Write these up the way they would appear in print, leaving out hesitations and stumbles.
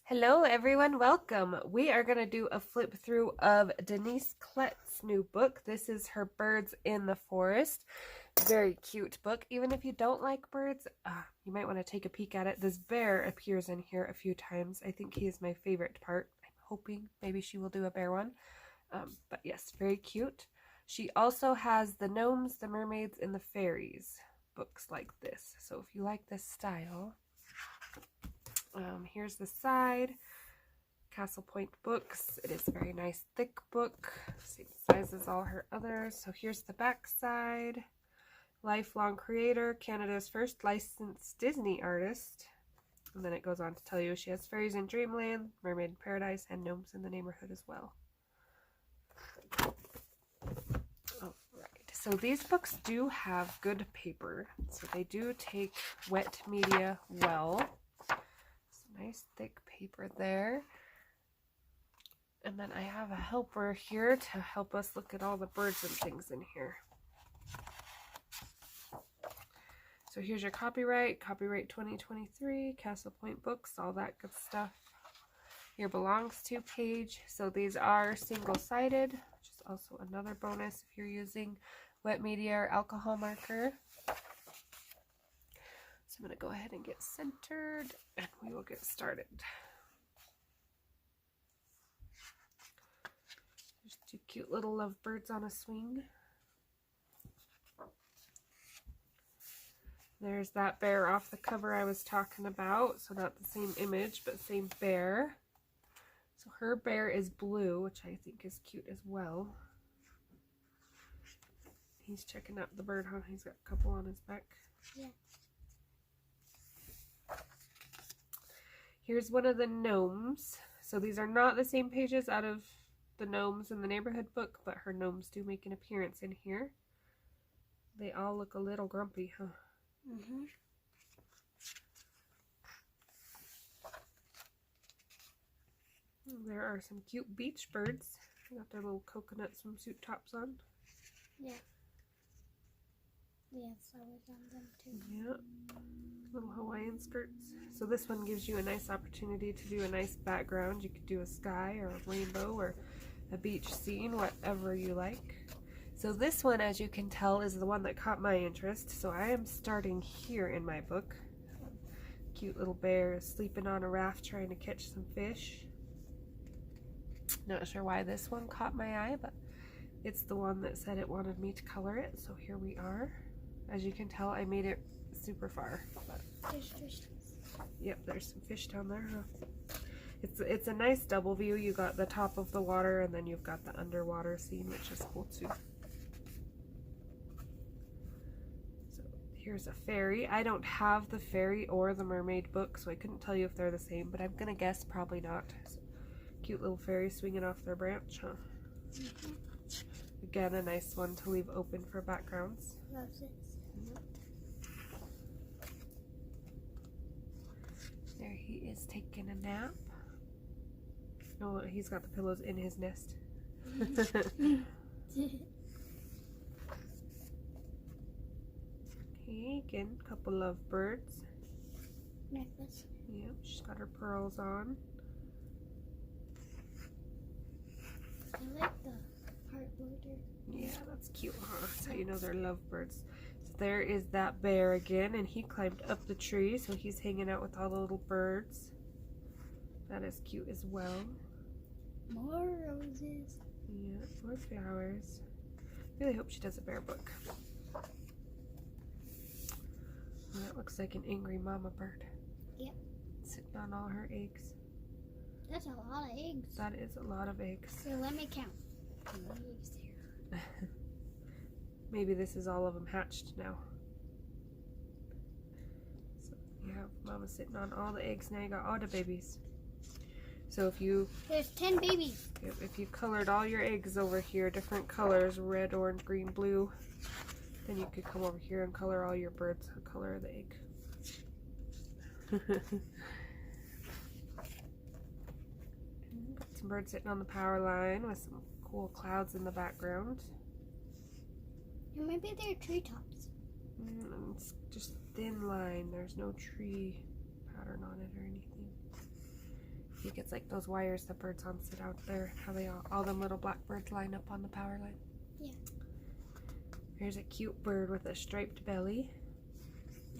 Hello everyone, welcome. We are going to do a flip through of Denyse Klette's new book. This is her Birds in the Forest. Very cute book. Even if you don't like birds, you might want to take a peek at it. This bear appears in here a few times. I think he is my favorite part. I'm hoping maybe she will do a bear one. But yes, very cute. She also has the gnomes, the mermaids, and the fairies books like this. So if you like this style, here's the side. Castle Point Books. It is a very nice thick book, same size as all her others. So here's the back side. Lifelong creator, Canada's first licensed Disney artist. And then it goes on to tell you she has fairies in Dreamland, mermaid in paradise, and gnomes in the neighborhood as well. Alright, so these books do have good paper. So they do take wet media well. Nice thick paper there. And then I have a helper here to help us look at all the birds and things in here. So here's your copyright 2023, Castle Point Books, all that good stuff. Your belongs to page. So these are single-sided, which is also another bonus if you're using wet media or alcohol marker. So I'm going to go ahead and get centered and we will get started. There's two cute little lovebirds on a swing. There's that bear off the cover I was talking about. So not the same image, but same bear. So her bear is blue, which I think is cute as well. He's checking out the bird, huh? He's got a couple on his back. Yeah. Here's one of the gnomes. So these are not the same pages out of the gnomes in the neighborhood book, but her gnomes do make an appearance in here. They all look a little grumpy, huh? Mm-hmm. There are some cute beach birds. They got their little coconut swimsuit tops on. Yeah. Yeah, flowers on them too. Yeah. Little Hawaiian skirts. So this one gives you a nice opportunity to do a nice background. You could do a sky or a rainbow or a beach scene, whatever you like. So this one, as you can tell, is the one that caught my interest. So I am starting here in my book. Cute little bear is sleeping on a raft trying to catch some fish. Not sure why this one caught my eye, but it's the one that said it wanted me to color it. So here we are. As you can tell, I made it super far. But There's fish. yep, there's some fish down there, huh? It's a nice double view. You got the top of the water and then you've got the underwater scene, which is cool too. So here's a fairy. I don't have the fairy or the mermaid book, so I couldn't tell you if they're the same, but I'm gonna guess probably not. So, cute little fairy swinging off their branch, huh? Mm-hmm. Again, a nice one to leave open for backgrounds. Loves it. Yep. There he is taking a nap. Oh, he's got the pillows in his nest. Okay, again, a couple of birds. Necklace. Yep, she's got her pearls on. I like the heart border. Yeah, that's cute, huh? That's how you know they're lovebirds. So there is that bear again, and he climbed up the tree, so he's hanging out with all the little birds. That is cute as well. More roses. Yeah, more flowers. Really hope she does a bear book. Well, that looks like an angry mama bird. Yep. Sitting on all her eggs. That's a lot of eggs. That is a lot of eggs. So let me count. How many eggs there are. Maybe this is all of them hatched now. So you have mama sitting on all the eggs. Now you got all the babies. So There's 10 babies. if you colored all your eggs over here, different colors, red, orange, green, blue, then you could come over here and color all your birds the color of the egg. Some birds sitting on the power line with some cool clouds in the background. And maybe they're treetops. It's just thin line. There's no tree pattern on it or anything. think it's like those wires the birds on sit out there, how they all them little blackbirds line up on the power line. Yeah. Here's a cute bird with a striped belly.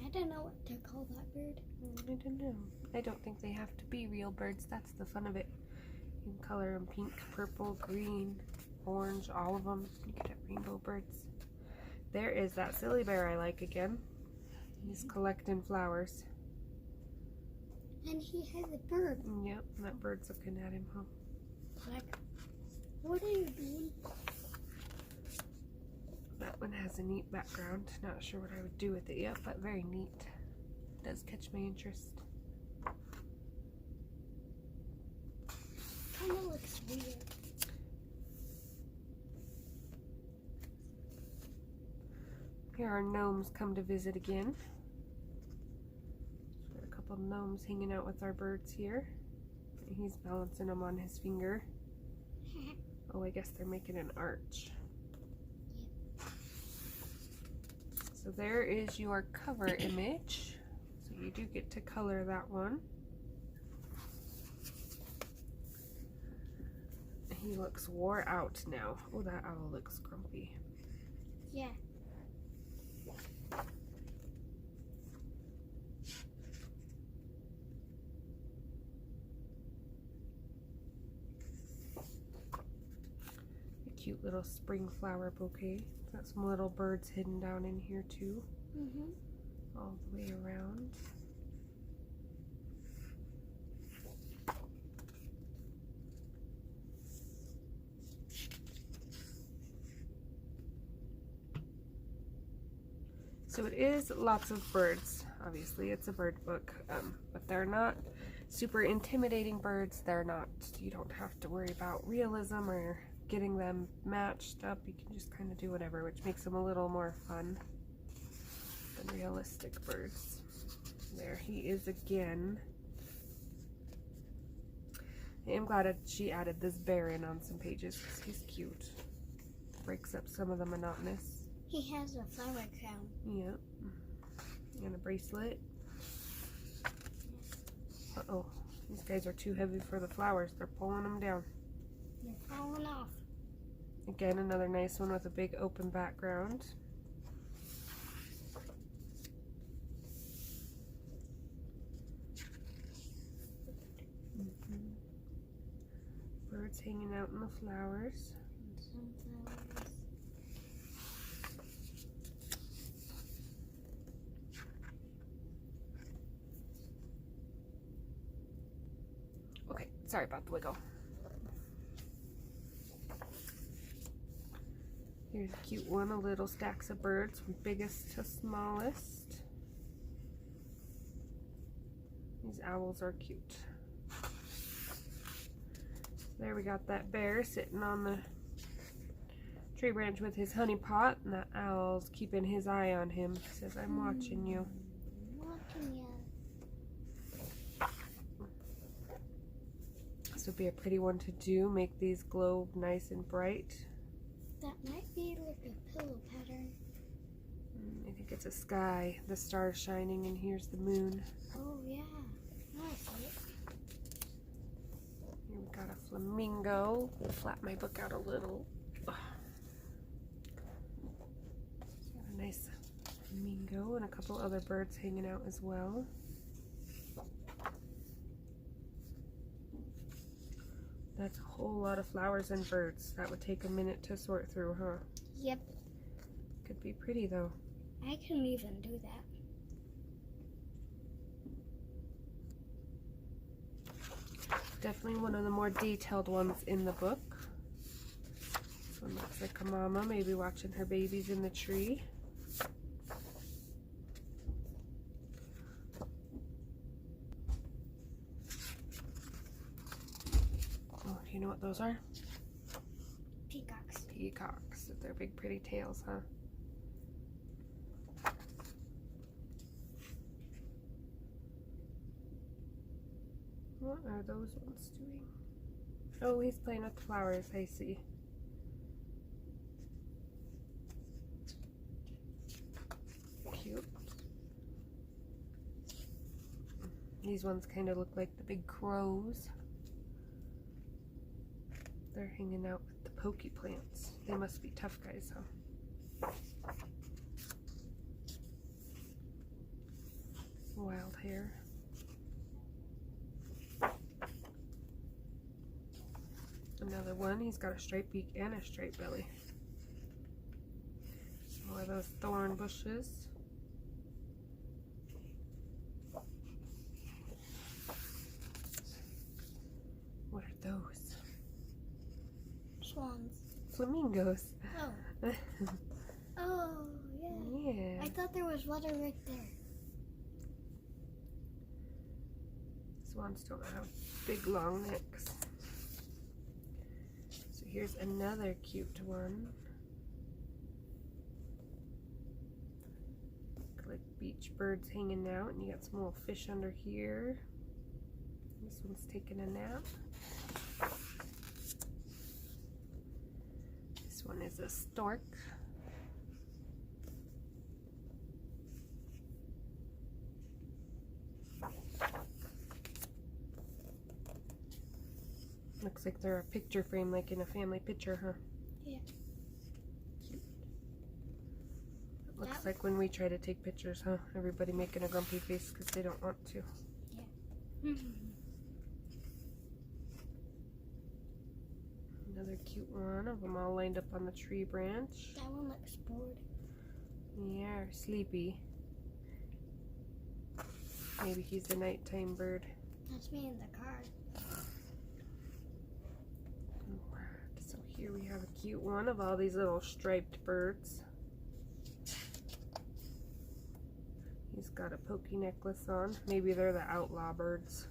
I don't know what to call that bird. I don't know. I don't think they have to be real birds. That's the fun of it. You can color them pink, purple, green, orange, all of them. You can have rainbow birds. There is that silly bear I like again. He's collecting flowers. And he has a bird. Yep, and that bird's looking at him, huh? Like, what are you doing? That one has a neat background. Not sure what I would do with it yet, but very neat. Does catch my interest. Kind of looks weird. Here our gnomes come to visit again. Got a couple gnomes hanging out with our birds here. He's balancing them on his finger. Oh, I guess they're making an arch. So there is your cover image. So you do get to color that one. He looks wore out now. Oh, that owl looks grumpy. Yeah. A cute little spring flower bouquet. Got some little birds hidden down in here too. Mm-hmm. All the way around. So it is lots of birds. Obviously, it's a bird book, but they're not super intimidating birds. They're not, you don't have to worry about realism or getting them matched up. You can just kind of do whatever, which makes them a little more fun than realistic birds. There he is again. I am glad that she added this bear in on some pages because he's cute. Breaks up some of the monotonous. He has a flower crown. Yep. And a bracelet. Uh-oh. These guys are too heavy for the flowers. They're pulling them down. They're falling off. Again, another nice one with a big open background. Birds hanging out in the flowers. Sunflowers. Okay, sorry about the wiggle. Here's a cute one, a little stacks of birds from biggest to smallest. These owls are cute. There we got that bear sitting on the tree branch with his honey pot, and that owl's keeping his eye on him. He says, I'm watching you. Watching you. This would be a pretty one to do. Make these glow nice and bright. That might be like a pillow pattern. I think it's a sky. The stars shining, and here's the moon. Oh yeah. Nice. Here we got a flamingo. We'll flap my book out a little. Got a nice flamingo and a couple other birds hanging out as well. That's a whole lot of flowers and birds. That would take a minute to sort through, huh? Yep. Could be pretty though. I can even do that. Definitely one of the more detailed ones in the book. This one looks like a mama, maybe watching her babies in the tree. Oh, do you know what those are? Peacocks. Peacocks with their big pretty tails, huh? What are those ones doing? Oh, he's playing with the flowers, I see. Cute. These ones kind of look like the big crows. They're hanging out with the pokey plants. They must be tough guys, huh? Wild hair. Another one. He's got a striped beak and a striped belly. More of those thorn bushes. What are those? Swans. Flamingos. Oh. Oh, yeah. Yeah. I thought there was water right there. Swans don't have big long necks. So here's another cute one. Like beach birds hanging out, and you got some little fish under here. This one's taking a nap. This one is a stork. Looks like they're a picture frame, like in a family picture, huh? Yeah. Cute. It looks like when we try to take pictures, huh? Everybody making a grumpy face because they don't want to. Yeah. Another cute one of them all lined up on the tree branch. That one looks bored. Yeah, or sleepy. Maybe he's a nighttime bird. That's me in the car. So here we have a cute one of all these little striped birds. He's got a pokey necklace on. Maybe they're the outlaw birds.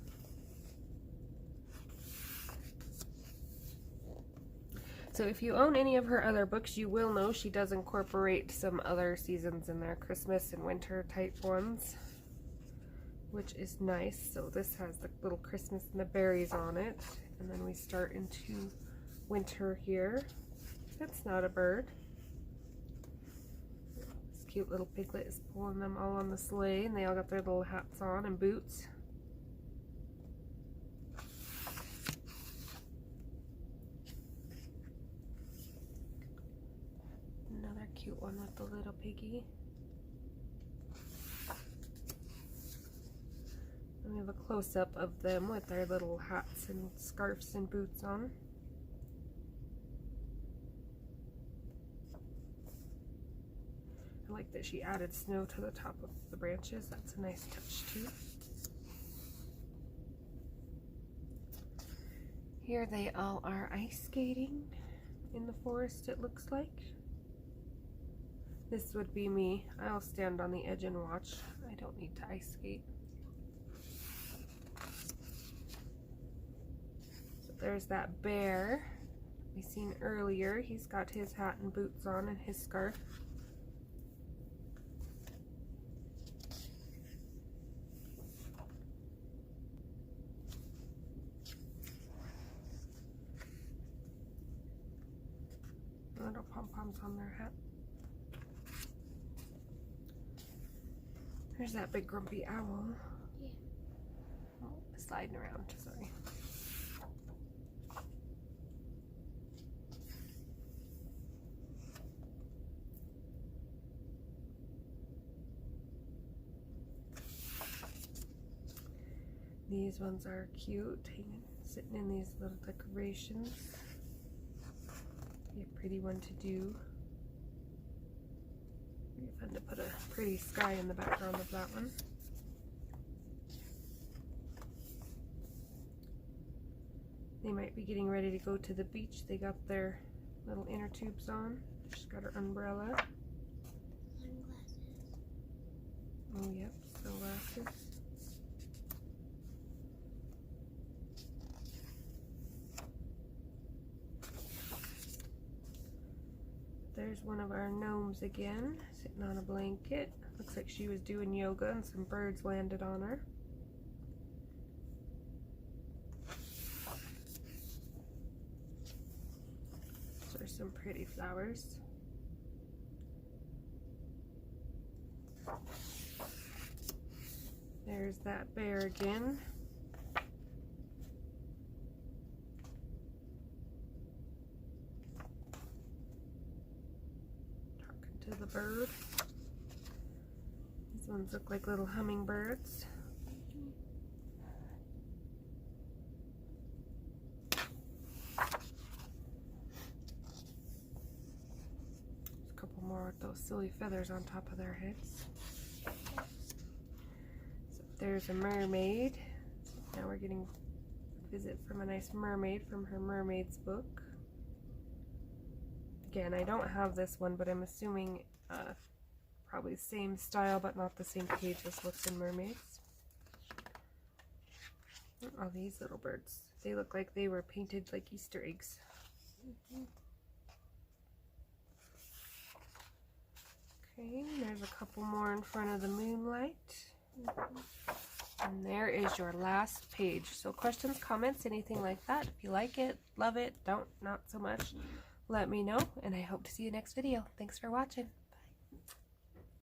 So if you own any of her other books, you will know she does incorporate some other seasons in there, Christmas and winter type ones, which is nice. So this has the little Christmas and the berries on it, and then we start into winter here. That's not a bird. This cute little piglet is pulling them all on the sleigh, and they all got their little hats on and boots. Another cute one with the little piggy. And we have a close-up of them with their little hats and scarves and boots on. I like that she added snow to the top of the branches. That's a nice touch too. Here they all are ice skating in the forest, it looks like. This would be me. I'll stand on the edge and watch. I don't need to ice skate. So there's that bear we seen earlier. He's got his hat and boots on and his scarf. Little pom-poms on their hat. There's that big grumpy owl. Yeah. Oh, sliding around, sorry. These ones are cute, sitting in these little decorations. Be a pretty one to do. Be fun to put a pretty sky in the background of that one. They might be getting ready to go to the beach. They got their little inner tubes on. She's got her umbrella. Sunglasses. Oh, yep, sunglasses. There's one of our gnomes again, sitting on a blanket. Looks like she was doing yoga and some birds landed on her. So there's some pretty flowers. There's that bear again. to the bird. These ones look like little hummingbirds. A couple more with those silly feathers on top of their heads. So there's a mermaid. Now we're getting a visit from a nice mermaid from her mermaid's book. Again, I don't have this one, but I'm assuming probably the same style, but not the same page as what's in Mermaids. Oh, these little birds. They look like they were painted like Easter eggs. Okay, there's a couple more in front of the moonlight. And there is your last page. So questions, comments, anything like that. If you like it, love it, don't, not so much, let me know. And I hope to see you next video. Thanks for watching.